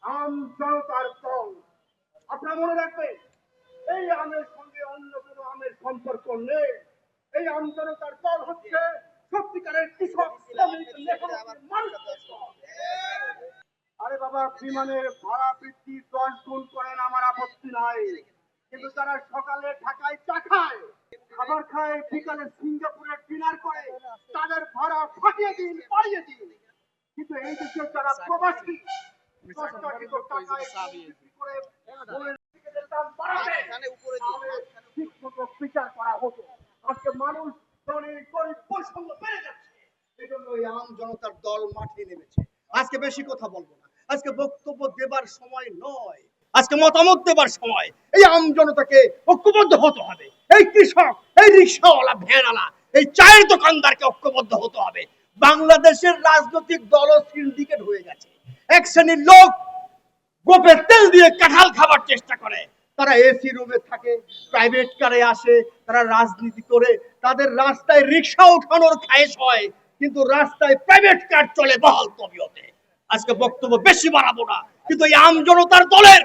আম জনতার দল। আপনারা মনে রাখবেন, এই আমের সঙ্গে অন্য কোনো আমের সম্পর্ক নেই। এই আম জনতার দল হচ্ছে সত্যিকারের কৃষক, শ্রমিক, লেখক, মানুষের দল। আরে বাবা, বিমানের ভাড়া বৃদ্ধি 10 গুণ করেন, আমার আপত্তি নাই, কিন্তু তারা সকালে ঢাকায় চা খায়, খাবার খায়, বিকালে সিঙ্গাপুরে ডিনার করে, তাদের ভাড়া ফাটিয়ে দিন, বাড়িয়ে দিন। কিন্তু এই দেশে যারা প্রবাসী, কষ্টার্জিত টাকায় বিক্রি করে বলেন টিকিটের দাম বাড়াবে, তাহলে ঠিকমতো বিচার করা হতো। আজকে মানুষ ধনী গরিব বৈষম্য বেড়ে যাচ্ছে, এই জন্য এই আম জনতার দল মাঠে নেমেছে। আজকে বেশি কথা বলবো না, আজকে বক্তব্য দেবার সময় নয়, আজকে মতামত দেবার সময়। এই আম জনতাকে ঐক্যবদ্ধ হতে হবে। এই কৃষক, এই রিক্সাওয়ালা, ভ্যানওয়ালা, এই চায়ের দোকানদারকে ঐক্যবদ্ধ হতে হবে। বাংলাদেশের রাজনৈতিক দল সিন্ডিকেট হয়ে গেছে। এক শ্রেণীর লোক গোপে তেল দিয়ে কাঁঠাল খাবার চেষ্টা করে, তারা এসি রুমে থাকে, প্রাইভেট কারে আসে, তারা রাজনীতি করে, তাদের রাস্তায় রিক্সা উঠানোর খায়েশ হয়, কিন্তু রাস্তায় প্রাইভেট কার চলে বহাল তবিয়তে। আজকে বক্তব্য বেশি বাড়াবো না, কিন্তু এই আম জনতার দলের,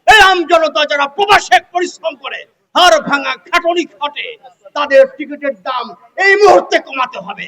এই আম জনতা যারা প্রবাসে পরিশ্রম করে, হাড় ভাঙা খাটনি খাটে, তাদের টিকিটের দাম এই মুহূর্তে কমাতে হবে।